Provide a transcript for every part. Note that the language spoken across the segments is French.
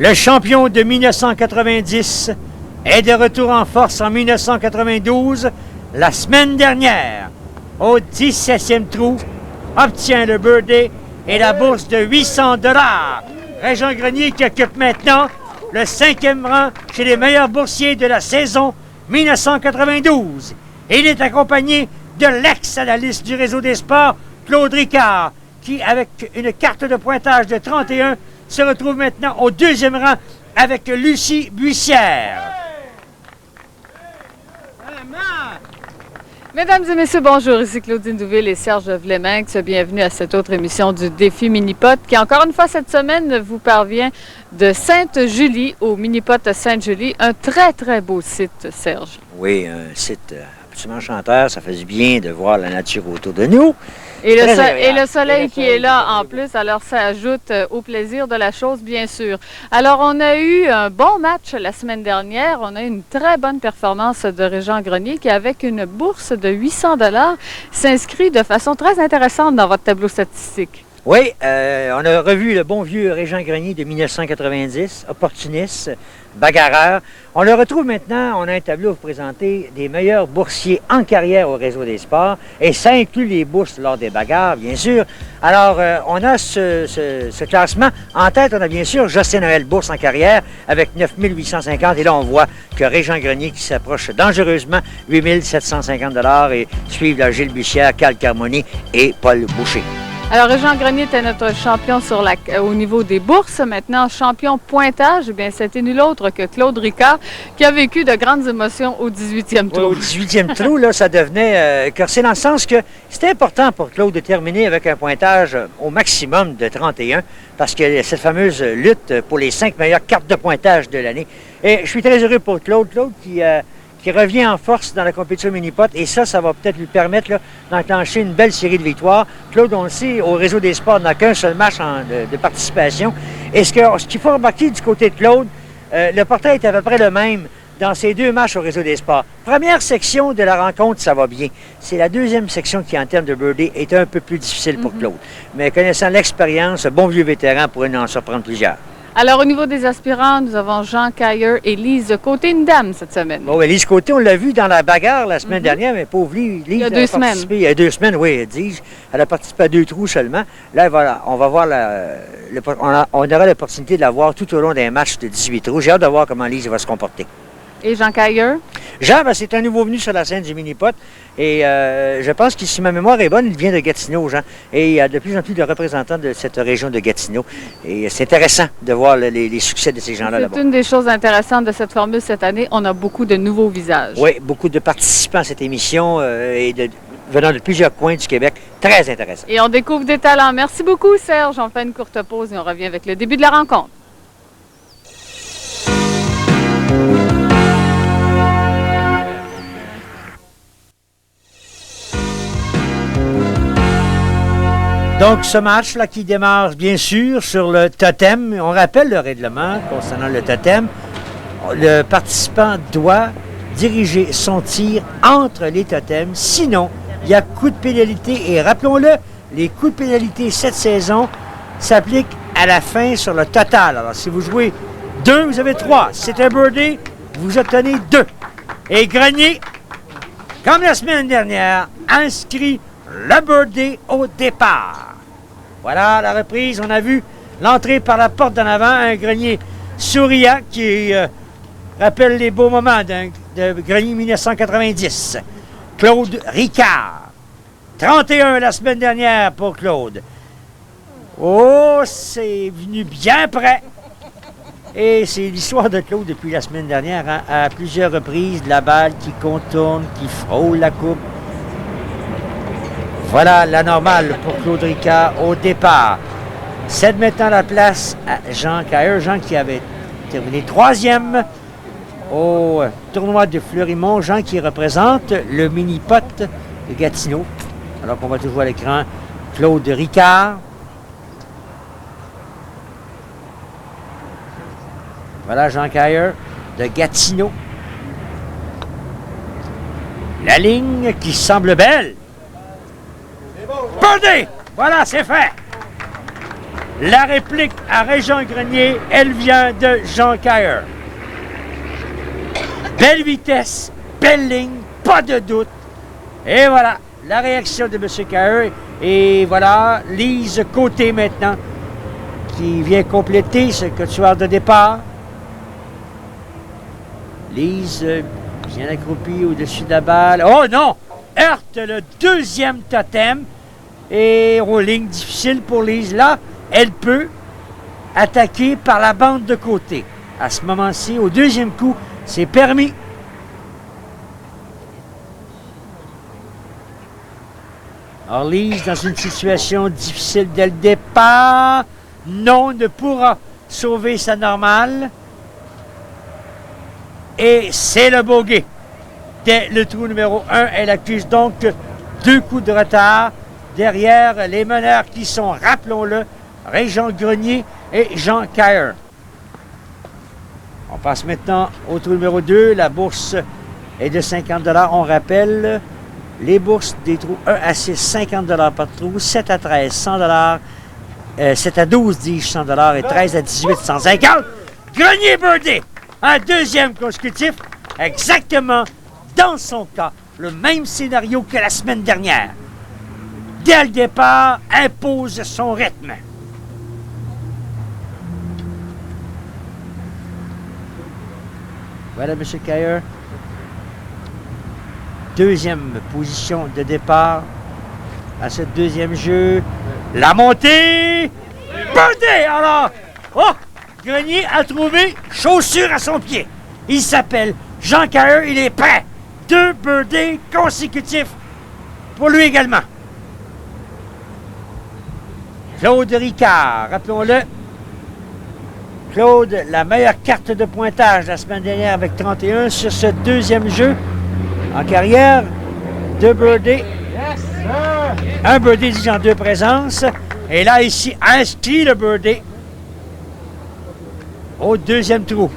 Le champion de 1990 est de retour en force en 1992. La semaine dernière, au 17e trou, obtient le birdie et la bourse de 800 $. Régent Grenier qui occupe maintenant le 5e rang chez les meilleurs boursiers de la saison 1992. Et il est accompagné de l'ex-analyste du Réseau des sports, Claude Ricard, qui, avec une carte de pointage de 31, se retrouve maintenant au 2e rang avec Lucie Buissière. Mesdames et messieurs, bonjour. Ici Claudine Douville et Serge Vleminx. Bienvenue à cette autre émission du Défi Mini-Pot qui, encore une fois cette semaine, vous parvient de Sainte-Julie au Mini-Pot Sainte-Julie. Un très, très beau site, Serge. Oui, un site absolument enchanteur. Ça fait du bien de voir la nature autour de nous. Et le soleil qui est là en plus, alors ça ajoute au plaisir de la chose, bien sûr. Alors, on a eu un bon match la semaine dernière. On a eu une très bonne performance de Régent Grenier qui, avec une bourse de 800 $, s'inscrit de façon très intéressante dans votre tableau statistique. Oui, on a revu le bon vieux Régent Grenier de 1990, opportuniste, bagarreur. On le retrouve maintenant, on a un tableau à vous présenter des meilleurs boursiers en carrière au Réseau des sports, et ça inclut les bourses lors des bagarres, bien sûr. Alors, on a ce classement. En tête, on a bien sûr José Noël, bourse en carrière, avec 9 850, et là, on voit que Régent Grenier qui s'approche dangereusement, 8 750 $, et suivent Gilles Bussière, Cal Carmoni et Paul Boucher. Alors, Régent Grenier était notre champion au niveau des bourses. Maintenant, champion pointage, eh bien, c'était nul autre que Claude Ricard, qui a vécu de grandes émotions au 18e trou. Au 18e trou, là, ça devenait corsé dans le sens que c'était important pour Claude de terminer avec un pointage au maximum de 31, parce qu'il y a cette fameuse lutte pour les 5 meilleures cartes de pointage de l'année. Et je suis très heureux pour Claude qui revient en force dans la compétition Mini-Pot. Et ça va peut-être lui permettre d'enclencher une belle série de victoires. Claude, on le sait, au Réseau des sports, n'a qu'un seul match de participation. Et ce qu'il faut remarquer du côté de Claude, le portrait est à peu près le même dans ces 2 matchs au Réseau des sports. Première section de la rencontre, ça va bien. C'est la deuxième section qui, en termes de birdie, est un peu plus difficile pour Claude. Mais connaissant l'expérience, bon vieux vétéran pourrait en surprendre plusieurs. Alors, au niveau des aspirants, nous avons Jean Cailleur et Lise Côté, une dame cette semaine. Bon, Lise Côté, on l'a vu dans la bagarre la semaine dernière, mais pauvre Lise, il y a 2 semaines. Il y a 2 semaines, oui, dis-je. Elle a participé à 2 trous seulement. Là, voilà, on va voir on aura l'opportunité de la voir tout au long d'un match de 18 trous. J'ai hâte de voir comment Lise va se comporter. Et Jean Cailleur? Jean, c'est un nouveau venu sur la scène du Mini-Pot. Et je pense que si ma mémoire est bonne, il vient de Gatineau, Jean. Et il y a de plus en plus de représentants de cette région de Gatineau. Et c'est intéressant de voir les succès de ces gens-là là-bas. C'est une des choses intéressantes de cette formule cette année. On a beaucoup de nouveaux visages. Oui, beaucoup de participants à cette émission venant de plusieurs coins du Québec. Très intéressant. Et on découvre des talents. Merci beaucoup, Serge. On fait une courte pause et on revient avec le début de la rencontre. Donc, ce match-là qui démarre, bien sûr, sur le totem. On rappelle le règlement concernant le totem. Le participant doit diriger son tir entre les totems. Sinon, il y a coup de pénalité. Et rappelons-le, les coups de pénalité cette saison s'appliquent à la fin sur le total. Alors, si vous jouez 2, vous avez 3. Si c'est un birdie, vous obtenez 2. Et Grenier, comme la semaine dernière, inscrit le birdie au départ. Voilà la reprise. On a vu l'entrée par la porte d'en avant, un Grenier souriant qui rappelle les beaux moments de Grenier 1990. Claude Ricard. 31 la semaine dernière pour Claude. Oh, c'est venu bien près. Et c'est l'histoire de Claude depuis la semaine dernière, hein, à plusieurs reprises, de la balle qui contourne, qui frôle la coupe. Voilà la normale pour Claude Ricard au départ. Cède maintenant la place à Jean Cailleur. Jean qui avait terminé 3e au tournoi de Fleurimont. Jean qui représente le Mini-Pot de Gatineau. Alors qu'on voit toujours à l'écran Claude Ricard. Voilà Jean Cailleur de Gatineau. La ligne qui semble belle. Birdie! Voilà, c'est fait! La réplique à Régent-Grenier, elle vient de Jean Cailleur. Belle vitesse, belle ligne, pas de doute. Et voilà, la réaction de M. Cailleur. Et voilà, Lise Côté maintenant, qui vient compléter ce quatuor de départ. Lise bien accroupie au-dessus de la balle. Oh non! Heurte le deuxième totem. Et ligne difficile pour Lise. Là, elle peut attaquer par la bande de côté. À ce moment-ci, au deuxième coup, c'est permis. Alors, Lise, dans une situation difficile dès le départ, non, ne pourra sauver sa normale. Et c'est le bogey. Dès le trou numéro 1, elle accuse donc 2 coups de retard derrière les meneurs qui sont, rappelons-le, Régent-Grenier et Jean Cailleur. On passe maintenant au trou numéro 2. La bourse est de 50 $. On rappelle les bourses des trous 1 à 6, 50 $ par trou, 7 à 13, 100 $, 7 à 12, dis-je, 100 $ et 13 à 18, 150. Grenier birdie, un deuxième consécutif, exactement dans son cas, le même scénario que la semaine dernière. Dès le départ, impose son rythme. Voilà, M. Cailleur. Deuxième position de départ à ce deuxième jeu. La montée! Birdie! Alors, oh! Grenier a trouvé chaussure à son pied. Il s'appelle Jean Cailleur, il est prêt. 2 birdies consécutifs pour lui également. Claude Ricard, rappelons-le. Claude, la meilleure carte de pointage la semaine dernière avec 31 sur ce deuxième jeu en carrière. 2 birdies. Un birdie dit en 2 présences. Et là, ici, inscrit le birdie au deuxième trou.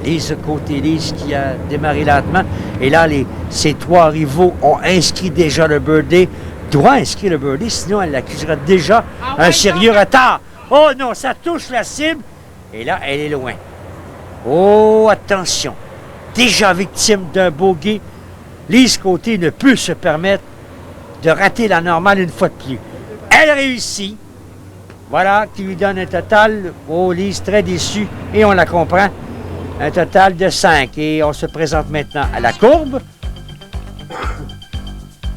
Lise Côté, Lise qui a démarré lentement. Et là, ses 3 rivaux ont inscrit déjà le birdie. Doit inscrire le birdie, sinon elle accusera déjà un sérieux retard. Oh non, ça touche la cible. Et là, elle est loin. Oh, attention. Déjà victime d'un bogey, Lise Côté ne peut se permettre de rater la normale une fois de plus. Elle réussit. Voilà, qui lui donne un total, oh, Lise très déçue, et on la comprend, un total de 5. Et on se présente maintenant à la courbe.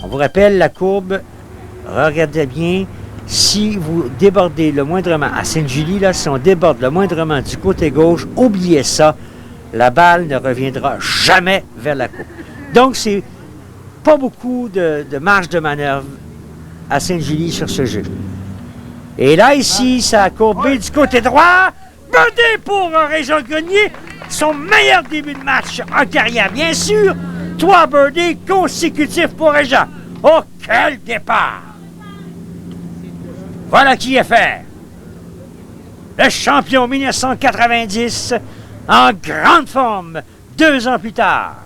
On vous rappelle, la courbe, regardez bien, si vous débordez le moindrement, à Sainte-Julie, là, si on déborde le moindrement du côté gauche, oubliez ça, la balle ne reviendra jamais vers la courbe. Donc, c'est pas beaucoup de marge de manœuvre à Sainte-Julie sur ce jeu. Et là, ici, ça a courbé du côté droit. Birdie pour Régent-Grenier. Son meilleur début de match en carrière, bien sûr. 3 birdies consécutifs pour Régent. Oh, quel départ! Voilà qui est fait. Le champion 1990 en grande forme 2 ans plus tard.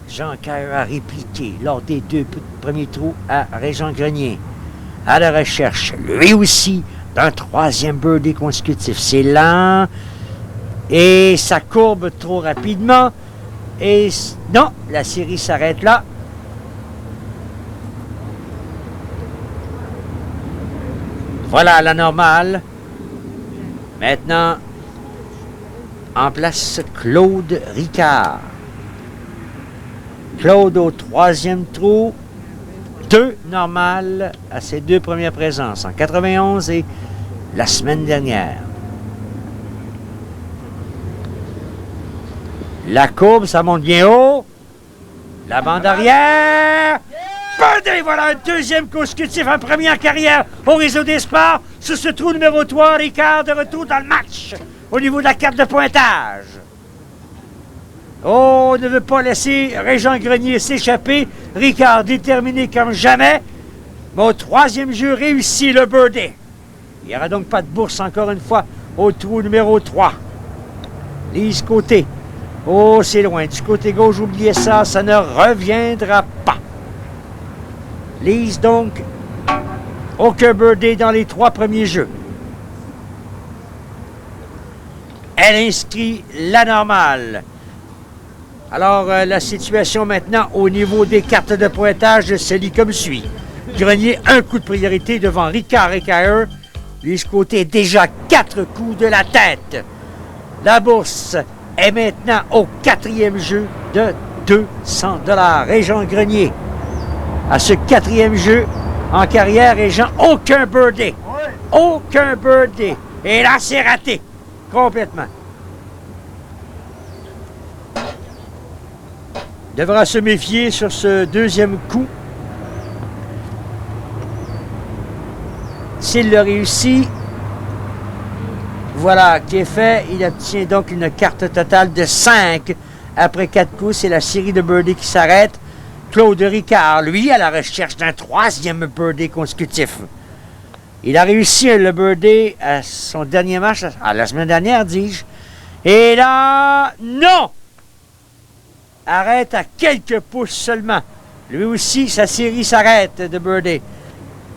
Jean Cailleur a répliqué lors des 2 premiers trous à Régent-Grenier. À la recherche, lui aussi, d'un 3e birdie consécutif. C'est lent et ça courbe trop rapidement. Et non, la série s'arrête là. Voilà la normale. Maintenant, en place Claude Ricard. Claude au 3e trou. 2 normales à ses 2 premières présences, en 91 et la semaine dernière. La courbe, ça monte bien haut. La bande arrière. Birdie, voilà un 2e consécutif, un premier en carrière au réseau des sports. Sur ce trou numéro 3, Ricard de retour dans le match au niveau de la carte de pointage. Oh, on ne veut pas laisser Régent-Grenier s'échapper. Ricard déterminé comme jamais. Mais au 3e jeu, réussit le birdie. Il n'y aura donc pas de bourse encore une fois au trou numéro 3. Lise Côté. Oh, c'est loin. Du côté gauche, oubliez ça, ça ne reviendra pas. Lise donc Aucun birdie dans les 3 premiers jeux. Elle inscrit la normale. Alors, la situation maintenant au niveau des cartes de pointage se lit comme suit. Grenier, un coup de priorité devant Ricard et Caer. Lui, ce côté, déjà 4 coups de la tête. La bourse est maintenant au 4e jeu de 200 $. Et Jean Grenier, à ce 4e jeu en carrière, et Jean, aucun birdie. Aucun birdie. Et là, c'est raté. Complètement. Devra se méfier sur ce 2e coup. S'il le réussit, voilà qui est fait. Il obtient donc une carte totale de 5 après 4 coups. C'est la série de birdies qui s'arrête. Claude Ricard, lui, à la recherche d'un 3e birdie consécutif. Il a réussi le birdie à son dernier match, à la semaine dernière, dis-je. Et là, non! Arrête à quelques pouces seulement. Lui aussi, sa série s'arrête de birdie.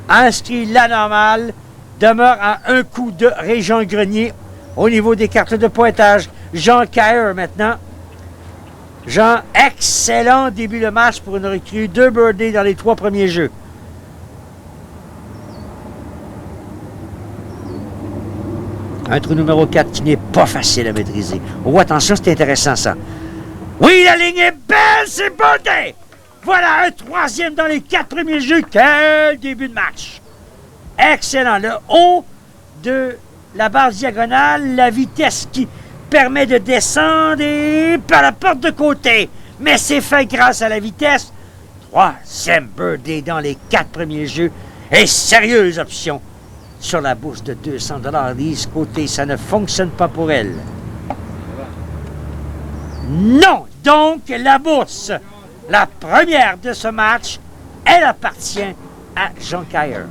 Inscrit la normale, demeure à un coup de Régent Grenier au niveau des cartes de pointage. Jean Caer maintenant. Jean, excellent début de match pour une recrue. 2 birdies dans les 3 premiers jeux. Un trou numéro 4 qui n'est pas facile à maîtriser. Oh, attention, c'est intéressant ça. Oui, la ligne est belle, c'est birdie! Voilà, un 3e dans les 4 premiers jeux. Quel début de match! Excellent. Le haut de la base diagonale, la vitesse qui permet de descendre et par la porte de côté. Mais c'est fait grâce à la vitesse. 3e birdie dans les 4 premiers jeux. Et sérieuse option sur la bourse de 200 $. Lise Côté, ça ne fonctionne pas pour elle. Non! Donc, la bourse, la première de ce match, elle appartient à Jean Caer.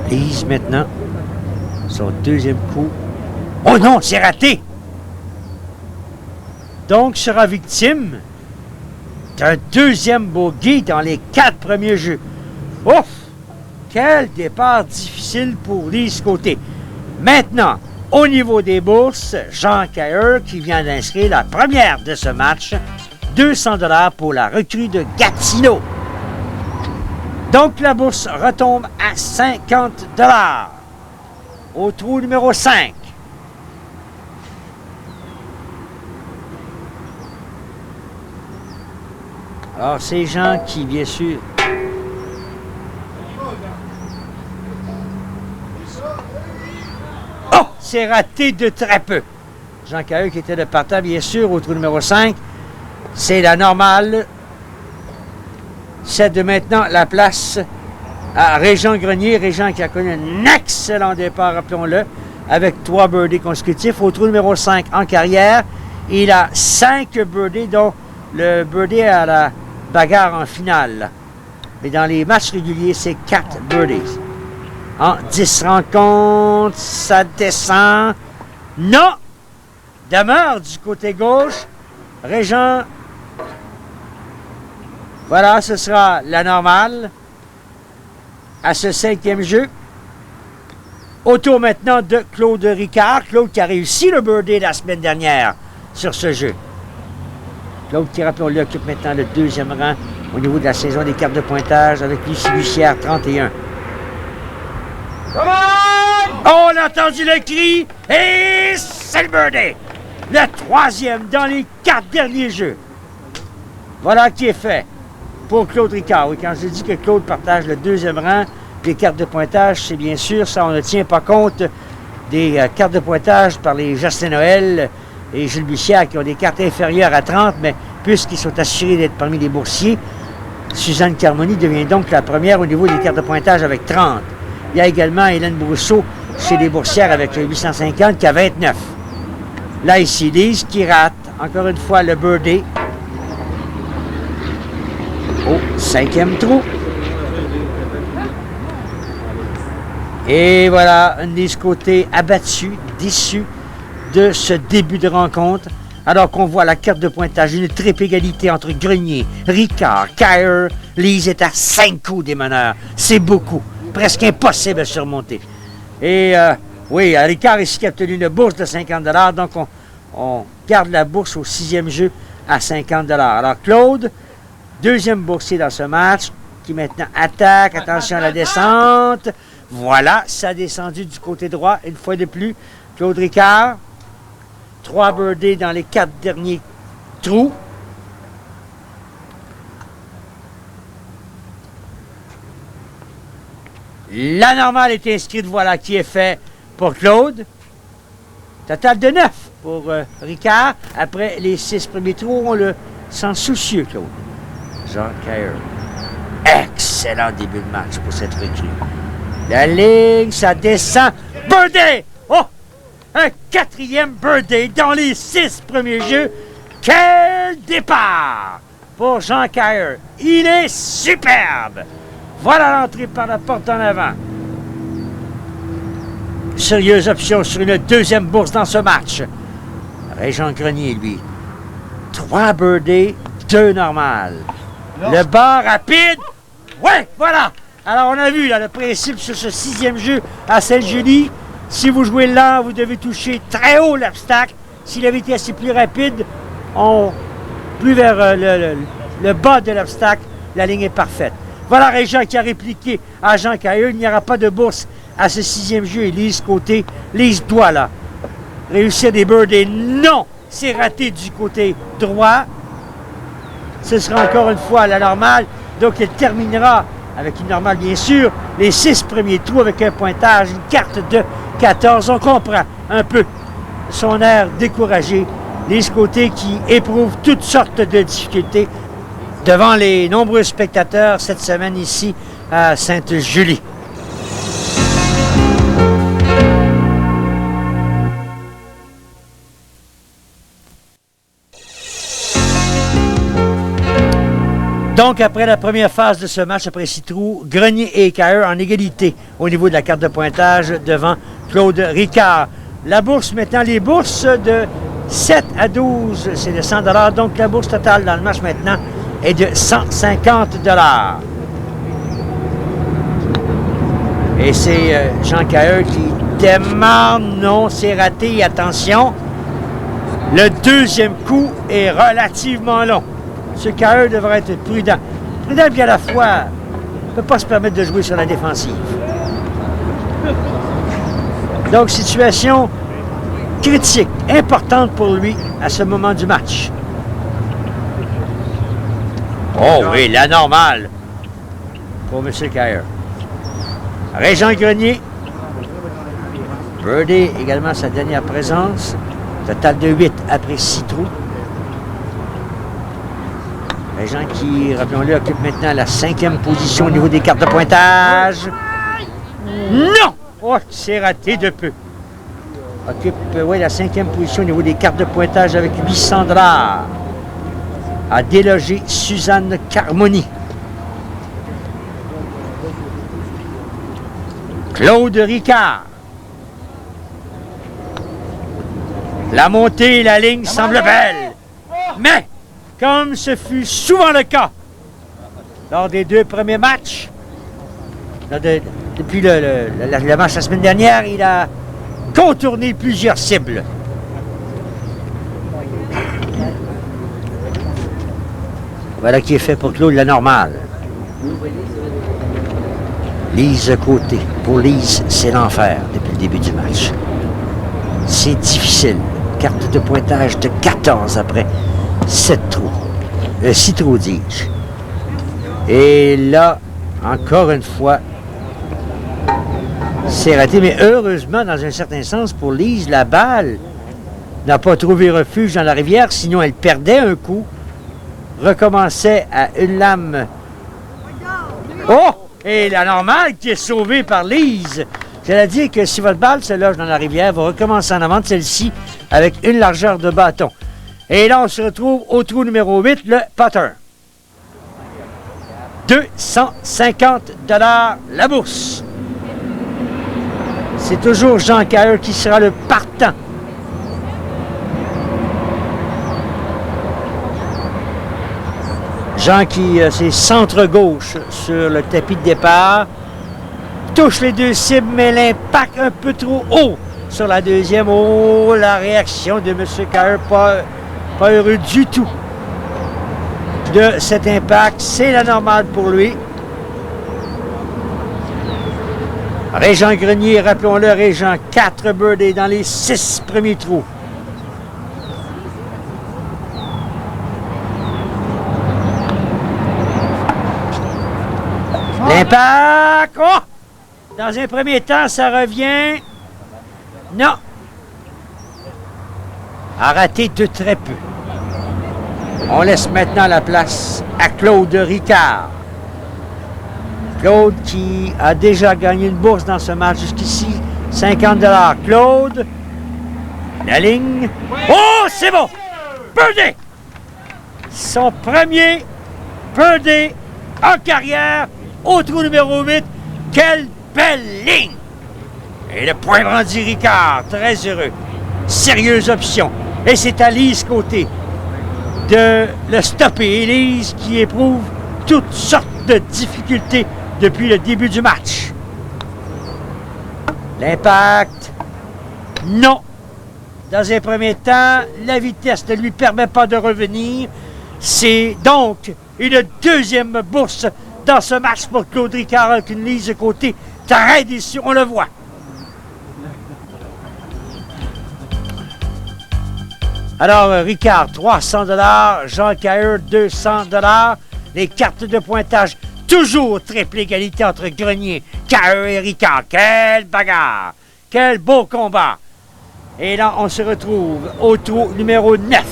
Lise maintenant, son 2e coup. Oh non, c'est raté! Donc, sera victime d'un 2e bogey dans les 4 premiers jeux. Ouf! Quel départ difficile pour Lise Côté. Maintenant, au niveau des bourses, Jean Caer qui vient d'inscrire la première de ce match, 200 $ pour la recrue de Gatineau. Donc la bourse retombe à 50 $. Au trou numéro 5. Alors c'est Jean qui, bien sûr, c'est raté de très peu. Jean Caer qui était de partant, bien sûr, au trou numéro 5. C'est la normale. Cède maintenant la place à Régent Grenier. Régent qui a connu un excellent départ, rappelons-le, avec 3 birdies consécutifs. Au trou numéro 5 en carrière, il a 5 birdies, dont le birdie à la bagarre en finale. Mais dans les matchs réguliers, c'est 4 birdies. En 10 rencontres, ça descend. Non! Demeure du côté gauche. Régent. Voilà, ce sera la normale à ce 5e jeu. Au tour maintenant de Claude Ricard. Claude qui a réussi le birdie la semaine dernière sur ce jeu. Claude qui, rappelons-le, occupe maintenant le 2e rang au niveau de la saison des cartes de pointage avec Lucie Bussière, 31. On a entendu le cri et c'est le birdie. Le 3e dans les 4 derniers jeux. Voilà qui est fait pour Claude Ricard. Oui, quand je dis que Claude partage le 2e rang des cartes de pointage, c'est bien sûr, ça on ne tient pas compte des cartes de pointage par les Justin Noël et Jules Bussière qui ont des cartes inférieures à 30, mais puisqu'ils sont assurés d'être parmi les boursiers, Suzanne Carmoni devient donc la première au niveau des cartes de pointage avec 30. Il y a également Hélène Brousseau chez les boursières avec 850 qui a 29. Là, ici, Lise qui rate encore une fois le birdie au 5e trou. Et voilà, Lise Côté abattue, déçue de ce début de rencontre. Alors qu'on voit la carte de pointage, une triple égalité entre Grenier, Ricard, Kyer. Lise est à 5 coups des meneurs. C'est beaucoup. Presque impossible à surmonter. Et oui, Ricard ici qui a obtenu une bourse de 50 $. Donc on garde la bourse au 6e jeu à 50 $. Alors Claude, deuxième boursier dans ce match, qui maintenant attaque. Attention à la descente. Voilà, ça a descendu du côté droit une fois de plus. Claude Ricard. 3 birdies dans les 4 derniers trous. La normale est inscrite, voilà qui est fait pour Claude. Total de 9 pour Ricard. Après les 6 premiers trous, on le sent soucieux, Claude. Jean Kyer. Excellent début de match pour cette recrue. La ligne, ça descend. Birdie! Oh! Un 4e birdie dans les 6 premiers jeux. Quel départ pour Jean Kyer. Il est superbe. Voilà l'entrée par la porte en avant. Sérieuse option sur une deuxième bourse dans ce match. Régent Grenier, lui. 3 birdies, 2 normales. Le bar rapide. Ouais, voilà. Alors, on a vu là, le principe sur ce 6e jeu à Sainte-Julie. Si vous jouez lent, vous devez toucher très haut l'obstacle. Si la vitesse est plus rapide, plus vers le bas de l'obstacle, la ligne est parfaite. Voilà Régent qui a répliqué à Jean Cailleux. Il n'y aura pas de bourse à ce 6e jeu. Et Lise côté, Lise doit là réussir des birdies. Non, c'est raté du côté droit. Ce sera encore une fois la normale. Donc il terminera avec une normale bien sûr. Les 6 premiers trous avec un pointage, une carte de 14. On comprend un peu son air découragé. Lise côté qui éprouve toutes sortes de difficultés devant les nombreux spectateurs cette semaine ici à Sainte-Julie. Donc, après la première phase de ce match, après 6 trous, Grenier et Kyer en égalité au niveau de la carte de pointage devant Claude Ricard. La bourse, maintenant, les bourses de 7 à 12, c'est de 100 $. Donc, la bourse totale dans le match maintenant est de 150 $. Et c'est Jean Kyer qui démarre. Non, c'est raté. Attention. Le deuxième coup est relativement long. Ce Kyer devrait être prudent. Prudent, puis à la fois, ne peut pas se permettre de jouer sur la défensive. Donc, situation critique, importante pour lui à ce moment du match. Oh oui, la normale pour M. Kyer. Régent Grenier. Birdie également sa dernière présence. Total de 8 après 6 trous. Régent qui, rappelons-le, occupe maintenant la 5e position au niveau des cartes de pointage. Non! Oh, c'est raté de peu. Occupe, la 5e position au niveau des cartes de pointage avec 800 $. A délogé Suzanne Carmoni. Claude Ricard. La montée et la ligne semblent belles. Mais, comme ce fut souvent le cas lors des 2 premiers matchs, depuis le match la semaine dernière, il a contourné plusieurs cibles. Voilà qui est fait pour Claude la normale. Lise côté. Pour Lise, c'est l'enfer depuis le début du match. C'est difficile. Carte de pointage de 14 après 7 trous. 6 trous, dis-je. Et là, encore une fois, c'est raté. Mais heureusement, dans un certain sens, pour Lise, la balle n'a pas trouvé refuge dans la rivière. Sinon, elle perdait un coup. Recommençait à une lame. Oh! Et la normale qui est sauvée par Lise. J'allais dire que si votre balle se loge dans la rivière, vous recommencez en avant de celle-ci avec une largeur de bâton. Et là, on se retrouve au trou numéro 8, le putter. 250 $ la bourse. C'est toujours Jean Kyer qui sera le partant. Jean qui, c'est centre-gauche sur le tapis de départ. Touche les deux cibles, mais l'impact un peu trop haut sur la deuxième. Oh, la réaction de M. Caher, pas heureux du tout de cet impact. C'est la normale pour lui. Régent Grenier, rappelons-le, Régent, 4 birdies dans les 6 premiers trous. L'impact! Oh! Dans un premier temps, ça revient. Non. A raté de très peu. On laisse maintenant la place à Claude Ricard. Claude qui a déjà gagné une bourse dans ce match jusqu'ici. 50 $. Claude. La ligne. Oh, c'est bon! Birdie! Son premier birdie en carrière au trou numéro 8. Quelle belle ligne! Et le point rendu Ricard, très heureux. Sérieuse option. Et c'est à Lise Côté de le stopper. Lise qui éprouve toutes sortes de difficultés depuis le début du match. L'impact, non. Dans un premier temps, la vitesse ne lui permet pas de revenir. C'est donc une deuxième bourse dans ce match pour Claude Ricard avec une Lise Côté très déçue, on le voit. Alors, Ricard, 300 $, Jean Caher, 200 $. Les cartes de pointage, toujours triple égalité entre Grenier, Caher et Ricard. Quelle bagarre! Quel beau combat! Et là, on se retrouve au trou numéro 9.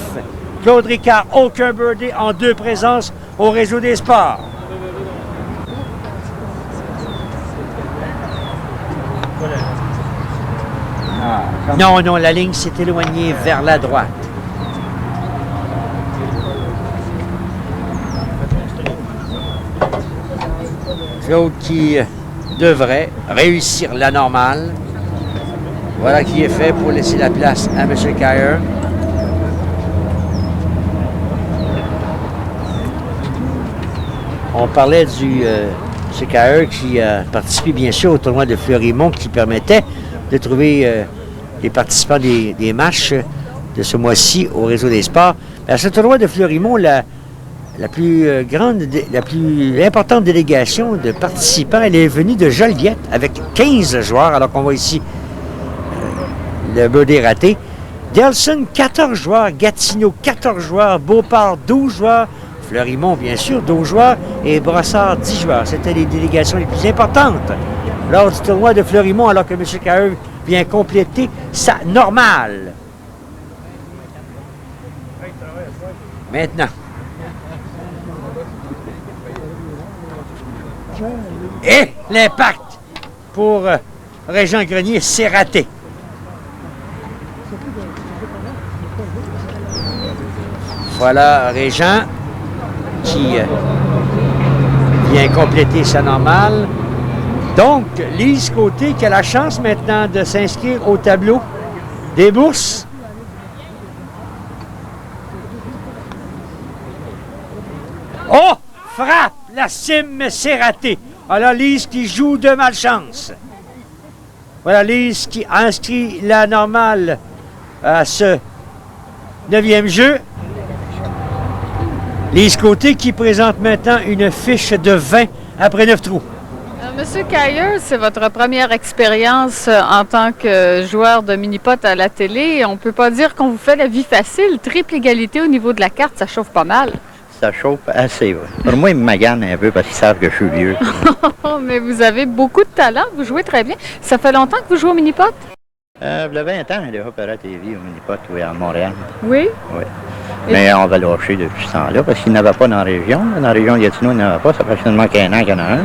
Claude Ricard, aucun birdie en 2 présences au Réseau des sports. Non, non, la ligne s'est éloignée vers la droite. Claude qui devrait réussir la normale. Voilà qui est fait pour laisser la place à M. Caher. On parlait du M. Caher qui a participé bien sûr au tournoi de Fleurimont qui permettait de trouver les participants des matchs de ce mois-ci au Réseau des sports. À ce tournoi de Fleurimont, la plus importante délégation de participants, elle est venue de Joliette avec 15 joueurs, alors qu'on voit ici le birdie raté. Delson, 14 joueurs. Gatineau, 14 joueurs. Beauport, 12 joueurs. Fleurimont, bien sûr, 12 joueurs. Et Brossard, 10 joueurs. C'était les délégations les plus importantes lors du tournoi de Fleurimont, alors que M. Caher vient compléter sa normale. Maintenant. Et l'impact pour Régent Grenier, c'est raté. Voilà Régent qui vient compléter sa normale. Donc, Lise Côté qui a la chance maintenant de s'inscrire au tableau des bourses. Oh! Frappe! La cime, c'est raté. Alors, Lise qui joue de malchance. Voilà, Lise qui inscrit la normale à ce 9e jeu. Lise Côté qui présente maintenant une fiche de 20 après 9 trous. Monsieur Caher, c'est votre première expérience en tant que joueur de mini-pot à la télé. On ne peut pas dire qu'on vous fait la vie facile. Triple égalité au niveau de la carte, ça chauffe pas mal. Ça chauffe assez, oui. Pour moi, ils me maganent un peu parce qu'ils savent que je suis vieux. Mais vous avez beaucoup de talent, vous jouez très bien. Ça fait longtemps que vous jouez au mini-pot? Il y a 20 ans, j'ai opéré à TV au mini-pot, oui, à Montréal. Oui? Oui. Mais on va lâcher depuis ce temps-là parce qu'il n'y en avait pas dans la région. Dans la région de Gatineau, il n'y en avait pas. Ça fait seulement qu'un an qu'il y en a un.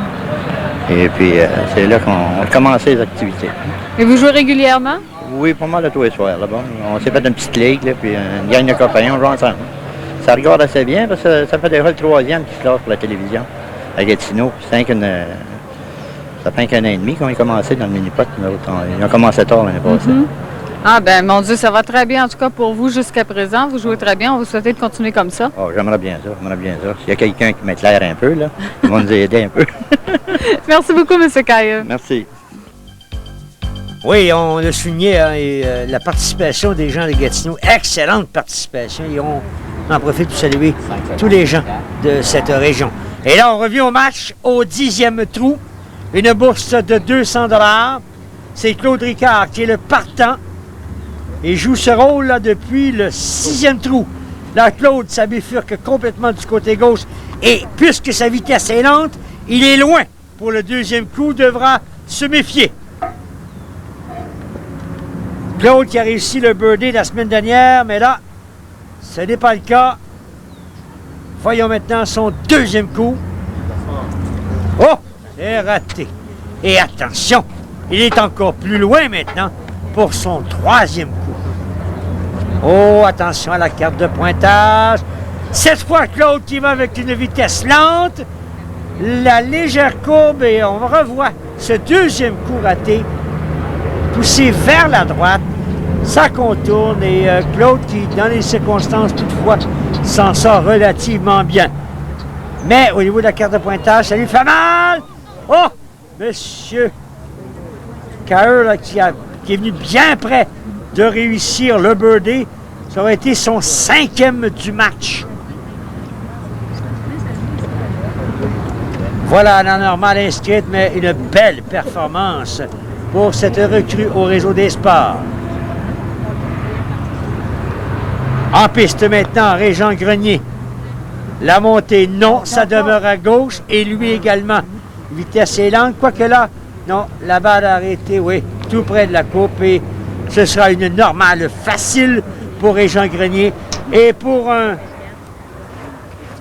Et puis, c'est là qu'on a commencé les activités. Et vous jouez régulièrement? Oui, pas mal de tous les soirs, là-bas. On s'est fait une petite ligue, là, puis une gang de copains, on joue ensemble. Ça regarde assez bien parce que ça fait déjà le 3e qui se lance pour la télévision à Gatineau. Ça fait qu'un an et demi qu'on a commencé dans le mini-pot. Ils ont commencé tard l'année passée. Ah ben mon Dieu, ça va très bien en tout cas pour vous jusqu'à présent. Vous jouez très bien. On vous souhaite de continuer comme ça. Oh, j'aimerais bien ça, j'aimerais bien ça. S'il y a quelqu'un qui m'éclaire un peu, là, ils vont nous aider un peu. Merci beaucoup, M. Cailleux. Merci. Oui, on a souligné hein, la participation des gens de Gatineau. Excellente participation. Et on en profite pour saluer tous les gens de cette région. Et là, on revient au match au 10e trou. Une bourse de 200 $. C'est Claude Ricard qui est le partant. Il joue ce rôle-là depuis le 6e trou. Là, Claude, ça bifurque complètement du côté gauche. Et puisque sa vitesse est lente, il est loin. Pour le deuxième coup, devra se méfier. Claude qui a réussi le birdie la semaine dernière, mais là, ce n'est pas le cas. Voyons maintenant son deuxième coup. Oh, c'est raté. Et attention, il est encore plus loin maintenant pour son troisième coup. Oh, attention à la carte de pointage. Cette fois, Claude qui va avec une vitesse lente. La légère courbe et on revoit ce deuxième coup raté poussé vers la droite. Ça contourne et Claude qui, dans les circonstances toutefois, s'en sort relativement bien. Mais au niveau de la carte de pointage, ça lui fait mal! Oh! Monsieur Cailleux qui est venu bien près de réussir le birdie. Ça aurait été son 5e du match. Voilà la normale inscrite, mais une belle performance pour cette recrue au réseau des sports. En piste maintenant, Régent Grenier. La montée, non, ça demeure à gauche et lui également. Vitesse est lente, quoique là, non, la balle a arrêté, oui, tout près de la coupe et ce sera une normale facile pour Régent Grenier. Et pour un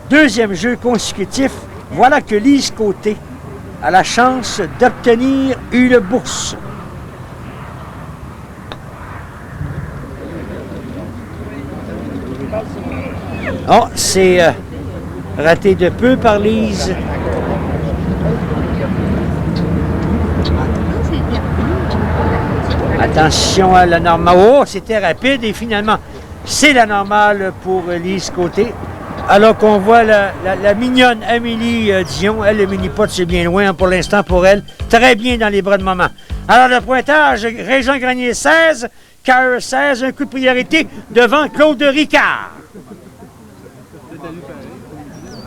deuxième jeu consécutif, voilà que Lise Côté a la chance d'obtenir une bourse. Oh, c'est raté de peu par Lise. Attention à la normale. Oh, c'était rapide et finalement, c'est la normale pour Lise Côté. Alors qu'on voit la mignonne Amélie Dion, elle, le mini-pot, c'est bien loin pour l'instant pour elle. Très bien dans les bras de maman. Alors, le pointage, Régent Grenier 16, Cailleux 16, un coup de priorité devant Claude Ricard.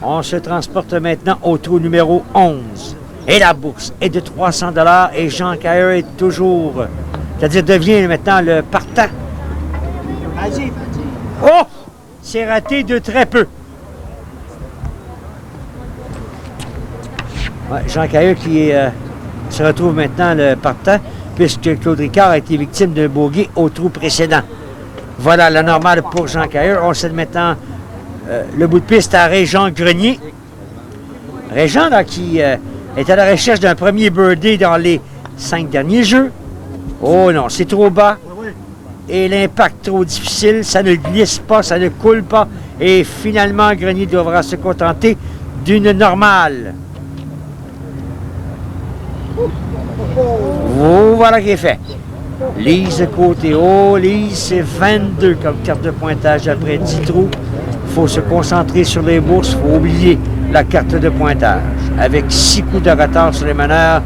On se transporte maintenant au trou numéro 11. Et la bourse est de 300 $ et Jean Cailleux est toujours, c'est-à-dire devient maintenant le partant. Oh! C'est raté de très peu. Ouais, Jean Cailleux qui se retrouve maintenant le partant, puisque Claude Ricard a été victime d'un bogey au trou précédent. Voilà la normale pour Jean Cailleux. On cède maintenant le bout de piste à Régent Grenier. Régent, là, qui est à la recherche d'un premier birdie dans les 5 derniers jeux. Oh non, c'est trop bas. Et l'impact trop difficile, ça ne glisse pas, ça ne coule pas. Et finalement, Grenier devra se contenter d'une normale. Oh, voilà qui est fait. Lise Côté. Oh, Lise, c'est 22 comme carte de pointage après 10 trous. Il faut se concentrer sur les bourses. Il faut oublier la carte de pointage. Avec 6 coups de retard sur les meneurs,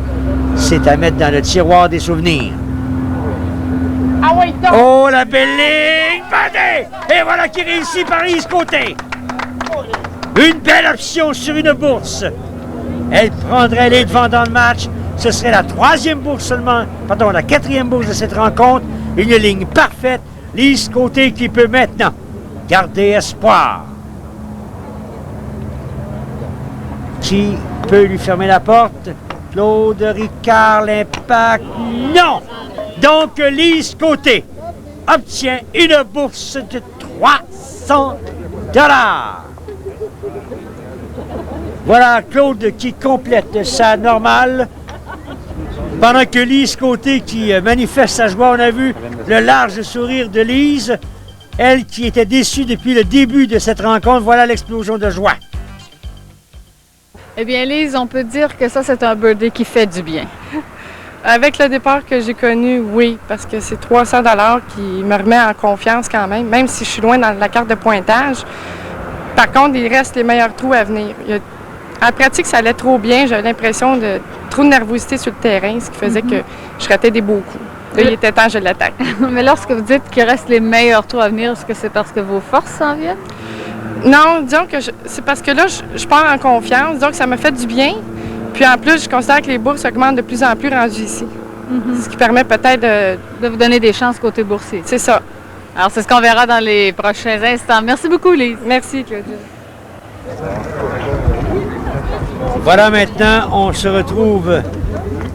c'est à mettre dans le tiroir des souvenirs. Oh, la belle ligne! Bandé! Et voilà qui réussit par Lise Côté. Une belle option sur une bourse. Elle prendrait les devants dans le match. Ce serait la 3e bourse seulement, pardon, la 4e bourse de cette rencontre. Une ligne parfaite. Lise Côté qui peut maintenant garder espoir. Qui peut lui fermer la porte? Claude Ricard, l'impact? Non! Donc, Lise Côté obtient une bourse de 300 $. Voilà Claude qui complète sa normale. Pendant que Lise Côté qui manifeste sa joie, on a vu le large sourire de Lise. Elle qui était déçue depuis le début de cette rencontre, voilà l'explosion de joie. Eh bien, Lise, on peut dire que ça, c'est un birdie qui fait du bien. Avec le départ que j'ai connu, oui, parce que c'est 300 $ qui me remet en confiance quand même si je suis loin dans la carte de pointage. Par contre, il reste les meilleurs trous à venir. En pratique, ça allait trop bien. J'avais l'impression de trop de nervosité sur le terrain, ce qui faisait que je ratais des beaux coups. Là, il était temps, je l'attaque. Mais lorsque vous dites qu'il reste les meilleurs trous à venir, est-ce que c'est parce que vos forces s'en viennent? Non, disons que c'est parce que là, je pars en confiance. Disons que ça m'a fait du bien. Puis en plus, je considère que les bourses augmentent de plus en plus rendues ici. Ce qui permet peut-être de vous donner des chances côté boursier. C'est ça. Alors, c'est ce qu'on verra dans les prochains instants. Merci beaucoup, Lise. Merci, Claudia. Voilà, maintenant, on se retrouve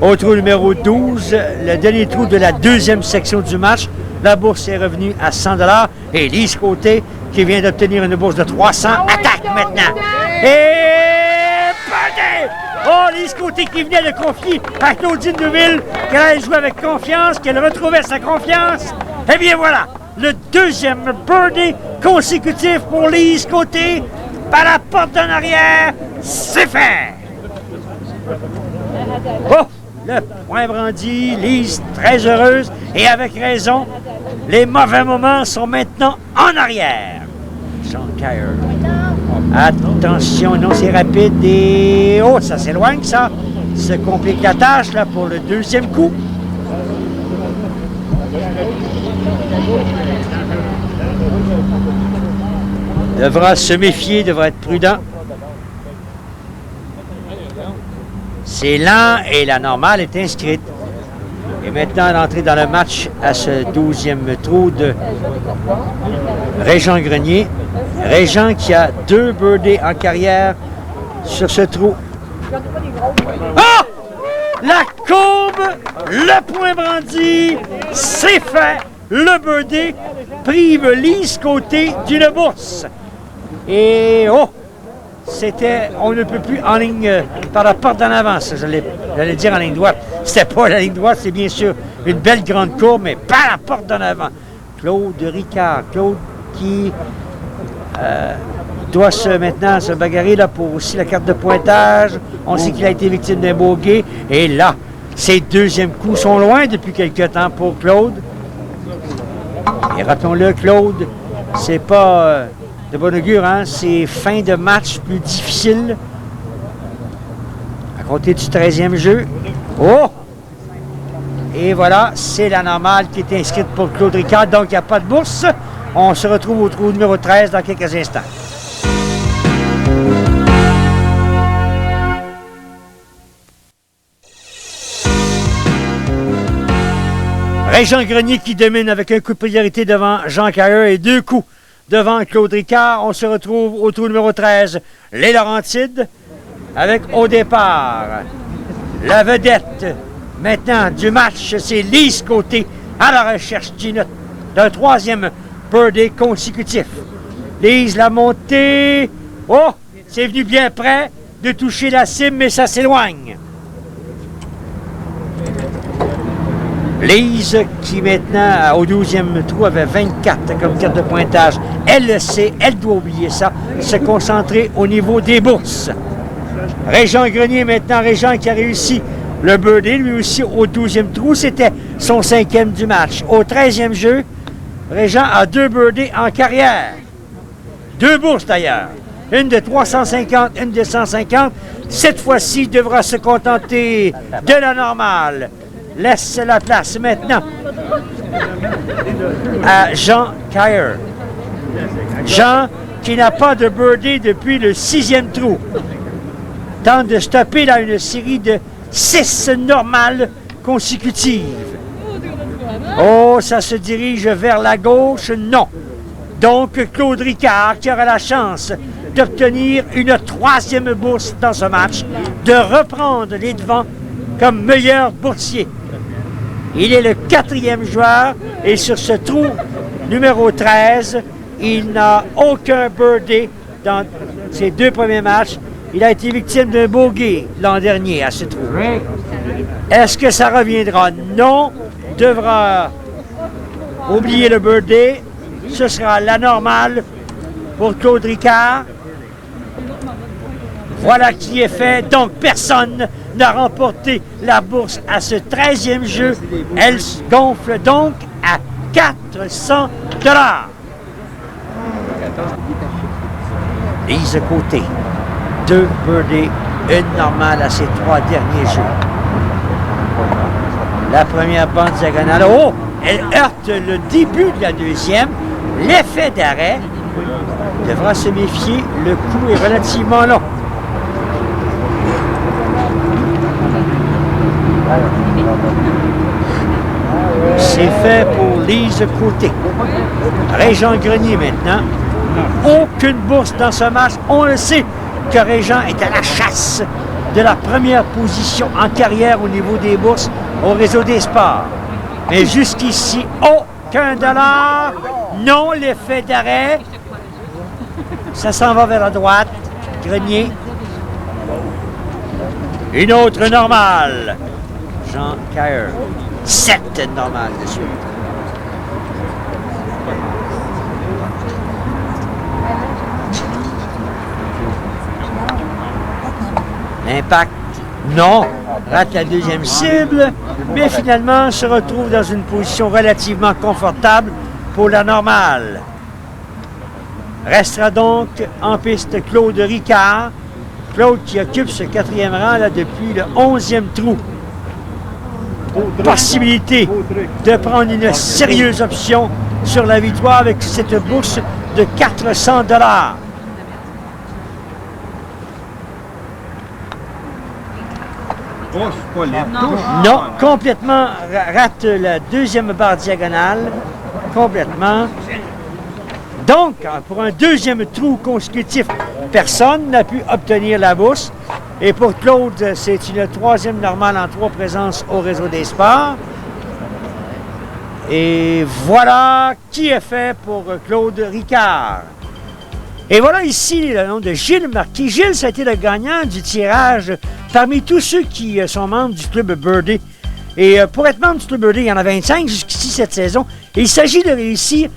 au trou numéro 12, le dernier trou de la deuxième section du match. La bourse est revenue à 100 $. Et Lise Côté, qui vient d'obtenir une bourse de 300, attaque maintenant. Et birdie! Oh, Lise Côté qui venait de confier à Claudine Neuville qu'elle allait jouer avec confiance, qu'elle retrouvait sa confiance. Eh bien voilà, le deuxième birdie consécutif pour Lise Côté. Par la porte en arrière, c'est fait! Oh! Le point brandi, Lise très heureuse et avec raison. Les mauvais moments sont maintenant en arrière. Jean Cailleur. Attention, non, c'est rapide et... Oh, ça s'éloigne, ça. Se complique la tâche, là, pour le deuxième coup. Devra se méfier, devra être prudent. C'est lent et la normale est inscrite. Et maintenant, l'entrée dans le match à ce 12e trou de Régent Grenier. Régent qui a 2 birdies en carrière sur ce trou. Oh! La courbe, le point brandi, c'est fait. Le birdie prive Lise Côté d'une bourse. Et oh! C'était, on ne peut plus en ligne par la porte d'en avant, ça, j'allais dire en ligne droite. C'était pas la ligne droite, c'est bien sûr une belle grande courbe, mais par la porte d'en avant. Claude Ricard, Claude qui doit maintenant se bagarrer là, pour aussi la carte de pointage. On sait qu'il a été victime d'un bogey. Et là, ses deuxièmes coups sont loin depuis quelques temps pour Claude. Et rappelons-le, Claude, c'est pas... de bon augure, hein? C'est fin de match plus difficile. À compter du 13e jeu. Oh! Et voilà, c'est la normale qui est inscrite pour Claude Ricard, donc il n'y a pas de bourse. On se retrouve au trou numéro 13 dans quelques instants. Régent Grenier qui domine avec un coup de priorité devant Jean Cailleur et 2 coups devant Claude Ricard. On se retrouve au trou numéro 13, les Laurentides, avec au départ la vedette maintenant du match, c'est Lise Côté à la recherche d'un 3e birdie consécutif. Lise la montée. Oh, c'est venu bien près de toucher la cible, mais ça s'éloigne. Lise, qui maintenant, au 12e trou, avait 24 comme carte de pointage. Elle le sait, elle doit oublier ça, se concentrer au niveau des bourses. Régent Grenier, maintenant, Régent qui a réussi le birdie, lui aussi, au 12e trou. C'était son 5e du match. Au 13e jeu, Régent a 2 birdies en carrière. 2 bourses, d'ailleurs. Une de 350, une de 150. Cette fois-ci, il devra se contenter de la normale. Laisse la place maintenant à Jean Cailleur. Jean, qui n'a pas de birdie depuis le 6e trou, tente de stopper dans une série de 6 normales consécutives. Oh, ça se dirige vers la gauche? Non. Donc, Claude Ricard, qui aura la chance d'obtenir une 3e bourse dans ce match, de reprendre les devants comme meilleur boursier. Il est le 4e joueur et sur ce trou numéro 13, il n'a aucun birdie dans ses 2 premiers matchs. Il a été victime d'un bogey l'an dernier à ce trou. Est-ce que ça reviendra? Non. Devra oublier le birdie. Ce sera la normale pour Claude Ricard. Voilà qui est fait. Donc, personne n'a remporté la bourse à ce 13e jeu. Elle se gonfle donc à 400 $. Lise Côté, 2 birdies, une normale à ses 3 derniers jeux. La première bande diagonale. Oh! Elle heurte le début de la deuxième. L'effet d'arrêt devra se méfier. Le coup est relativement long. C'est fait pour Lise Côté. Régent Grenier maintenant. Aucune bourse dans ce match. On le sait que Régent est à la chasse de la première position en carrière au niveau des bourses au réseau des sports. Mais jusqu'ici, aucun dollar. Non, l'effet d'arrêt. Ça s'en va vers la droite. Grenier. Une autre normale. Jean Caire. 7 normales de suite. L'impact, non. Rate la deuxième cible, mais finalement se retrouve dans une position relativement confortable pour la normale. Restera donc en piste Claude Ricard. Claude qui occupe ce 4e rang là, depuis le 11e trou. Possibilité de prendre une sérieuse option sur la victoire avec cette bourse de 400 $. Non, complètement rate la deuxième barre diagonale. Complètement. Donc, pour un deuxième trou consécutif, personne n'a pu obtenir la bourse. Et pour Claude, c'est une 3e normale en 3 présences au réseau des sports. Et voilà qui est fait pour Claude Ricard. Et voilà ici le nom de Gilles Marquis. Gilles, ça a été le gagnant du tirage parmi tous ceux qui sont membres du Club Birdie. Et pour être membre du Club Birdie, il y en a 25 jusqu'ici cette saison. Et il s'agit de réussir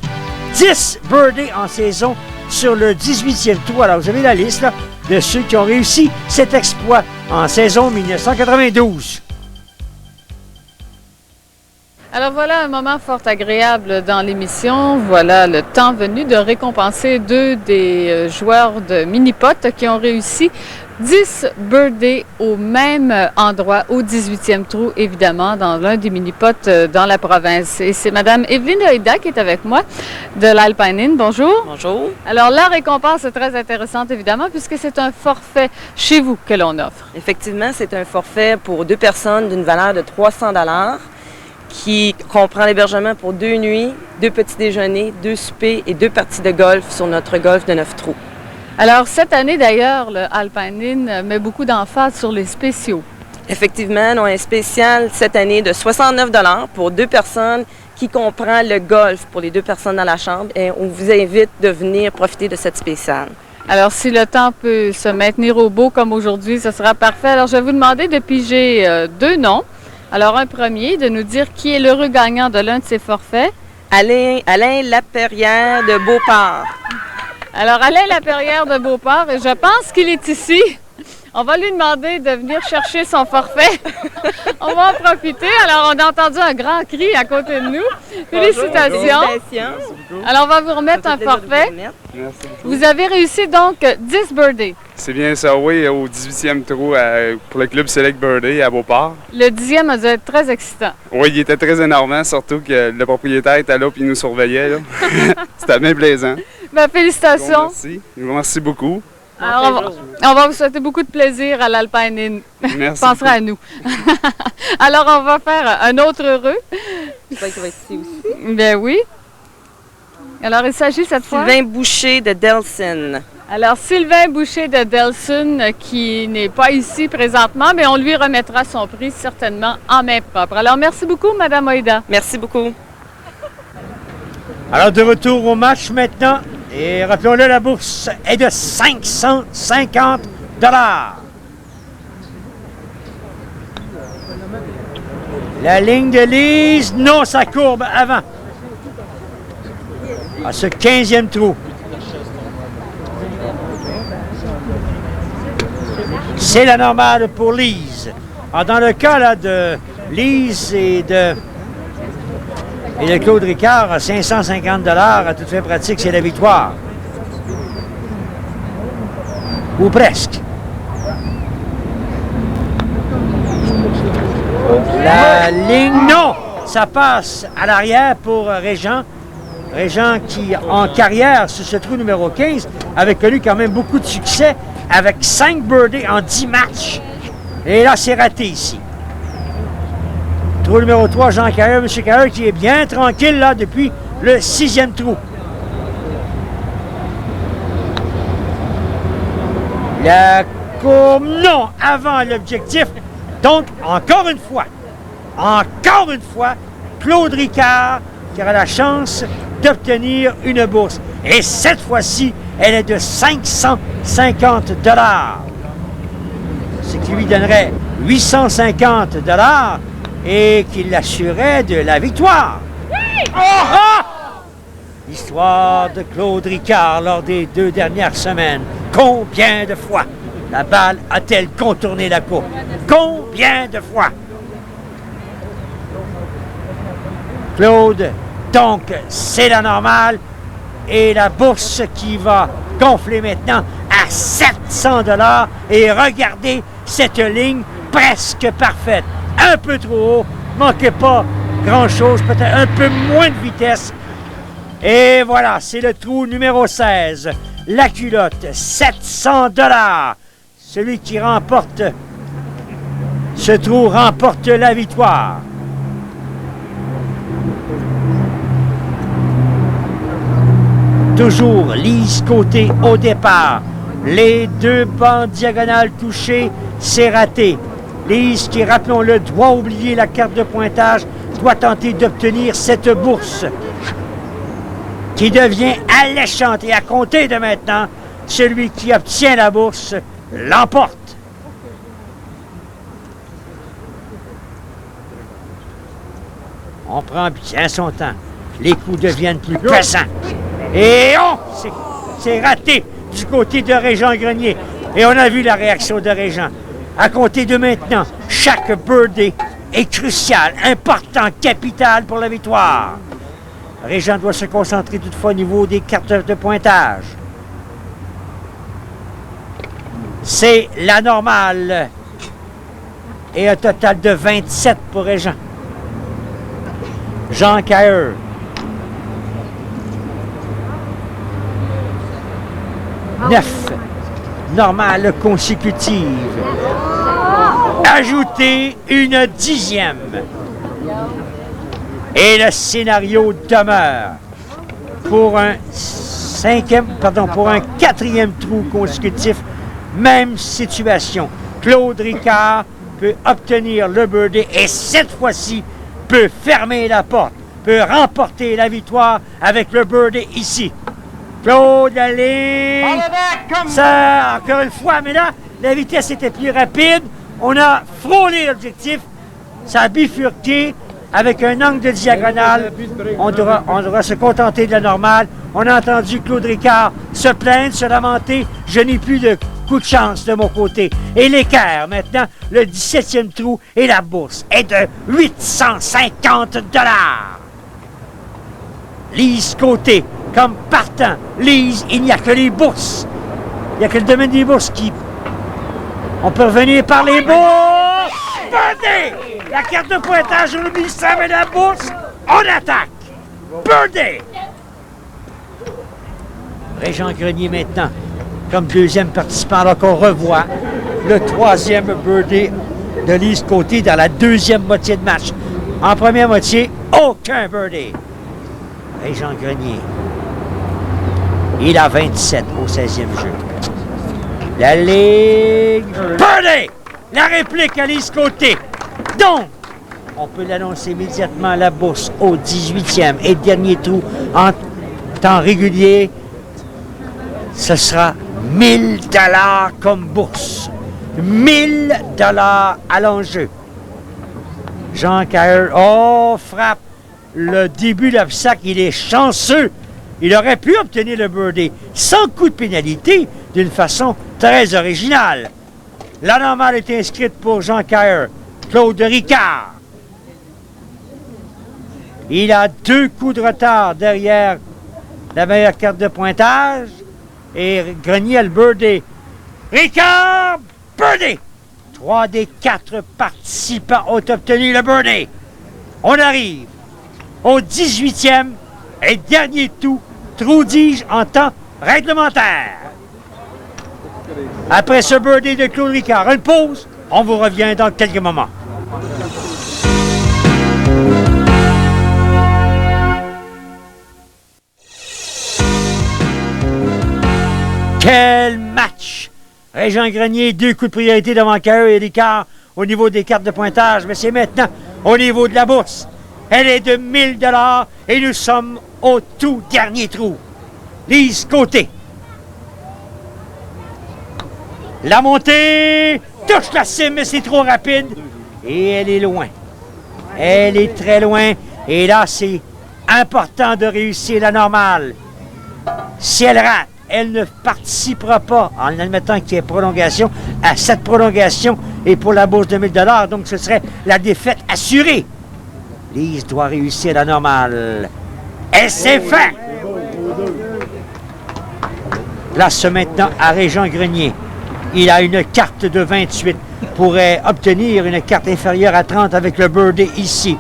10 birdies en saison sur le 18e trou. Alors, vous avez la liste là, de ceux qui ont réussi cet exploit en saison 1992. Alors voilà un moment fort agréable dans l'émission. Voilà le temps venu de récompenser 2 des joueurs de mini-pot qui ont réussi 10 birdies au même endroit, au 18e trou, évidemment, dans l'un des mini-pots dans la province. Et c'est Mme Evelyne Oida qui est avec moi de l'Alpine Inn. Bonjour. Bonjour. Alors, la récompense est très intéressante, évidemment, puisque c'est un forfait chez vous que l'on offre. Effectivement, c'est un forfait pour 2 personnes d'une valeur de 300 $ qui comprend l'hébergement pour 2 nuits, 2 petits déjeuners, 2 soupers et 2 parties de golf sur notre golf de 9 trous. Alors, cette année, d'ailleurs, le Alpine Inn met beaucoup d'emphase sur les spéciaux. Effectivement, on a un spécial cette année de 69 $ pour 2 personnes qui comprend le golf pour les 2 personnes dans la chambre et on vous invite de venir profiter de cette spéciale. Alors, si le temps peut se maintenir au beau comme aujourd'hui, ce sera parfait. Alors, je vais vous demander de piger 2 noms. Alors, un premier, de nous dire qui est l'heureux gagnant de l'un de ces forfaits. Alain Laperrière de Beauport. Alors, Alain Laperrière de Beauport, et je pense qu'il est ici. On va lui demander de venir chercher son forfait. On va en profiter. Alors, on a entendu un grand cri à côté de nous. Félicitations. Alors, on va vous remettre un forfait. Merci. Vous avez réussi donc 10 birdies. C'est bien ça, oui, au 18e trou pour le club Select Birdie à Beauport. Le 10e a dû être très excitant. Oui, il était très énervant, surtout que le propriétaire était là et il nous surveillait. Là. C'était bien plaisant. Bien, félicitations. Bon, merci. Merci beaucoup. Alors, on va vous souhaiter beaucoup de plaisir à l'Alpine Inn. Merci. Penserez à nous. Alors, on va faire un autre heureux. Je sais qu'il va être ici aussi. Bien oui. Alors, il s'agit cette fois... Sylvain Boucher de Delson. Alors, Sylvain Boucher de Delson, qui n'est pas ici présentement, mais on lui remettra son prix certainement en main propre. Alors, merci beaucoup, Mme Oida. Merci beaucoup. Alors, de retour au match maintenant. Et rappelons-le, la bourse est de 550 $. La ligne de Lise, non, ça courbe avant. À ce 15e trou. C'est la normale pour Lise. Alors, dans le cas là, de Lise et de Claude Ricard, 550 $ à toute fin pratique, c'est la victoire. Ou presque. La ligne, non! Ça passe à l'arrière pour Régent. Régent qui, en carrière, sur ce trou numéro 15, avait connu quand même beaucoup de succès avec 5 birdies en 10 matchs. Et là, c'est raté ici. Trou numéro 3, Jean Cailleux. M. Cailleux qui est bien tranquille là depuis le 6e trou. La courbe, non, avant l'objectif. Donc, encore une fois, Claude Ricard qui aura la chance d'obtenir une bourse. Et cette fois-ci, elle est de 550 $. Ce qui lui donnerait 850 $ et qui l'assurait de la victoire. Oh, oh! L'histoire de Claude Ricard lors des 2 dernières semaines. Combien de fois la balle a-t-elle contourné la courbe? Combien de fois? Claude, donc, c'est la normale et la bourse qui va gonfler maintenant à 700 $. Et regardez cette ligne presque parfaite. Un peu trop haut, manquait pas grand-chose, peut-être un peu moins de vitesse. Et voilà, c'est le trou numéro 16. La culotte, 700 $. Celui qui remporte ce trou remporte la victoire. Toujours Lise Côté au départ. Les 2 bandes diagonales touchées, c'est raté. Lise qui, rappelons-le, doit oublier la carte de pointage, doit tenter d'obtenir cette bourse qui devient alléchante. Et à compter de maintenant, celui qui obtient la bourse l'emporte. On prend bien son temps. Les coups deviennent plus pesants. Et c'est raté du côté de Régent Grenier. Et on a vu la réaction de Régent. À compter de maintenant, chaque birdie est crucial, important, capital pour la victoire. Régent doit se concentrer toutefois au niveau des cartes de pointage. C'est la normale. Et un total de 27 pour Régent. Jean Cailleux. Neuf normales consécutives. Ajoutez une 10e. Et le scénario demeure pour un 4e trou consécutif. Même situation. Claude Ricard peut obtenir le birdie et cette fois-ci peut fermer la porte, peut remporter la victoire avec le birdie ici. Claude, allez! Ça, encore une fois, mais là, la vitesse était plus rapide. On a frôlé l'objectif. Ça a bifurqué avec un angle de diagonale. On devra se contenter de la normale. On a entendu Claude Ricard se plaindre, se lamenter. Je n'ai plus de coup de chance de mon côté. Et l'équerre, maintenant, le 17e trou et la bourse est de 850 $. Lise Côté, comme partant. Lise, il n'y a que les bourses. Il n'y a que le domaine des bourses qui... On peut revenir par les bourses. Birdie! La carte de pointage, on oublie ça, mais la bourse, on attaque. Birdie! Régent Grenier maintenant, comme 2e participant, alors qu'on revoit le 3e birdie de Lise Côté dans la 2e moitié de match. En première moitié, aucun birdie. Régent Grenier. Il a 27 au 16e jeu. La ligne. Birdie! La réplique à Lise Côté. Donc, on peut l'annoncer immédiatement, la bourse au 18e et dernier trou en temps régulier. Ce sera 1000 $ comme bourse. 1000 $ à l'enjeu. Jean Cailleux, frappe. Le début de l'obstacle, il est chanceux. Il aurait pu obtenir le birdie sans coup de pénalité d'une façon très originale. La normale est inscrite pour Jean Cailleux. Claude Ricard. Il a 2 coups de retard derrière la meilleure carte de pointage. Et Grenier a le birdie. Ricard, birdie! 3 des 4 participants ont obtenu le birdie. On arrive au 18e et dernier trou, dis-je, en temps réglementaire. Après ce birdie de Claude Ricard, une pause. On vous revient dans quelques moments. Quel match! Régent Grenier, 2 coups de priorité devant Caeux et Ricard au niveau des cartes de pointage, mais c'est maintenant au niveau de la bourse. Elle est de 1000 $ et nous sommes au tout dernier trou. Lise Côté. La montée touche la cime, mais c'est trop rapide. Et elle est loin. Elle est très loin. Et là, c'est important de réussir la normale. Si elle rate, elle ne participera pas, en admettant qu'il y ait prolongation, à cette prolongation et pour la bourse de 1000 $. Donc, ce serait la défaite assurée. Lise doit réussir la normale. Et c'est fait! Place maintenant à Régent Grenier. Il a une carte de 28. Pourrait obtenir une carte inférieure à 30 avec le birdie ici.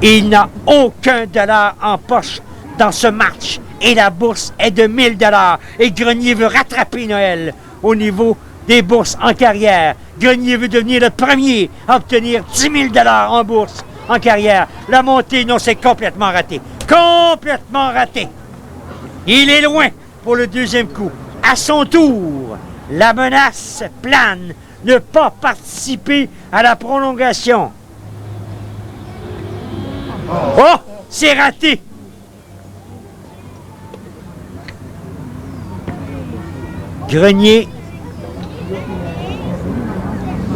Il n'a aucun dollar en poche dans ce match. Et la bourse est de 1000 $. Et Grenier veut rattraper Noël au niveau des bourses en carrière. Grenier veut devenir le premier à obtenir 10 000 $ en bourse en carrière. La montée, non, c'est complètement raté. Complètement raté. Il est loin pour le deuxième coup. À son tour, la menace plane. Ne pas participer à la prolongation. Oh! C'est raté! Grenier.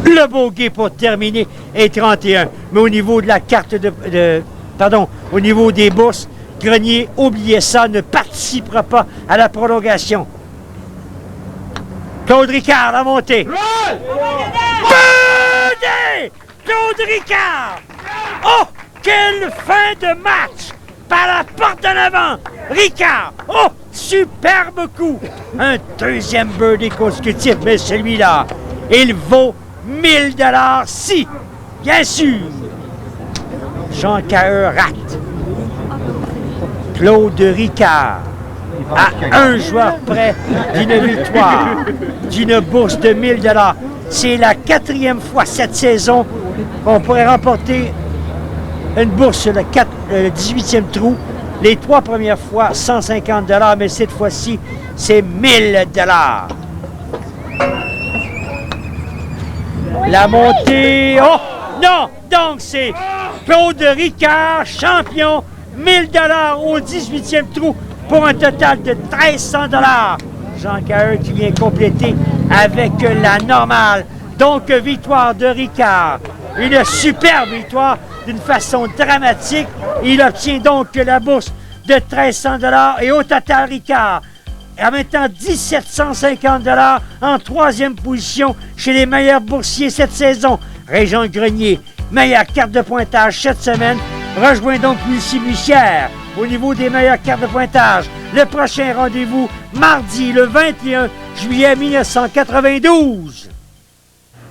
Le bogey pour terminer est 31. Mais au niveau de la carte au niveau des bourses, Grenier, oubliez ça, ne participera pas à la prolongation. Claude Ricard, la montée. Birdie! Claude Ricard! Oh, quelle fin de match! Par la porte en avant, Ricard! Oh, superbe coup! Un deuxième birdie consécutif, mais celui-là, il vaut 1000 $ si, bien sûr, Jean Caeux rate. Claude Ricard, à un joueur près d'une victoire, d'une bourse de 1000 $. C'est la 4e fois cette saison qu'on pourrait remporter une bourse sur le 18e trou. Les 3 premières fois, 150 $, mais cette fois-ci, c'est 1000 $. La montée... Oh! Non! Donc, c'est Claude Ricard, champion, 1000 $ au 18e trou pour un total de 1300 $. Jean Caeux qui vient compléter avec la normale. Donc, victoire de Ricard. Une superbe victoire d'une façon dramatique. Il obtient donc la bourse de 1300 $ et au total, Ricard en mettant 1750 $ en 3e position chez les meilleurs boursiers cette saison. Régent Grenier, meilleure carte de pointage cette semaine, rejoint donc Lucie Bussière au niveau des meilleures cartes de pointage. Le prochain rendez-vous, mardi le 21 juillet 1992.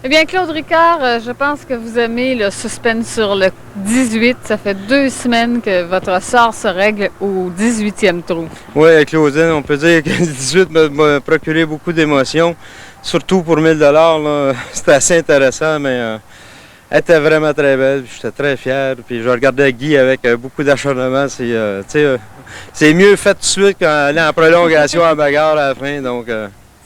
Eh bien, Claude Ricard, je pense que vous aimez le suspense sur le 18. Ça fait 2 semaines que votre sort se règle au 18e trou. Oui, Claudine, on peut dire que le 18 m'a procuré beaucoup d'émotions, surtout pour 1000 $. C'était assez intéressant, mais elle était vraiment très belle. J'étais très fier. Puis je regardais Guy avec beaucoup d'acharnement. C'est mieux fait tout de suite qu'aller en prolongation à bagarre à la fin. Donc,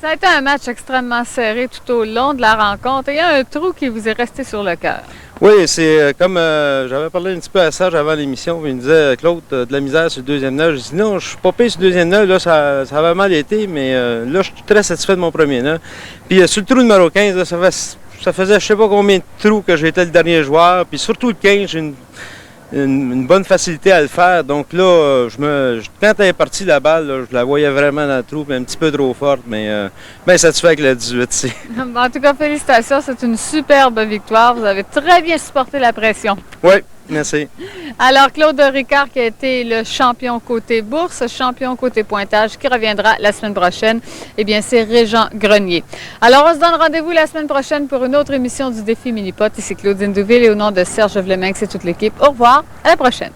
Ça a été un match extrêmement serré tout au long de la rencontre. Il y a un trou qui vous est resté sur le cœur. oui, c'est comme j'avais parlé un petit peu à Serge avant l'émission. Puis il me disait, Claude, de la misère sur le deuxième nœud. Je dis non, je suis pas payé sur le deuxième nœud. Là, ça avait mal été, mais là, je suis très satisfait de mon premier nœud. Puis sur le trou numéro 15, là, ça faisait je sais pas combien de trous que j'étais le dernier joueur. Puis surtout le 15, j'ai une bonne facilité à le faire. Donc là, quand elle est partie la balle, là, je la voyais vraiment dans le trou, un petit peu trop forte, mais bien satisfait avec le 18 ici. En tout cas, félicitations, c'est une superbe victoire. Vous avez très bien supporté la pression. Oui, merci. Alors, Claude Ricard qui a été le champion côté bourse, champion côté pointage, qui reviendra la semaine prochaine, eh bien, c'est Régent Grenier. Alors, on se donne rendez-vous la semaine prochaine pour une autre émission du Défi Minipot. Ici Claudine Douville et au nom de Serge Vleminck, c'est toute l'équipe. Au revoir, à la prochaine.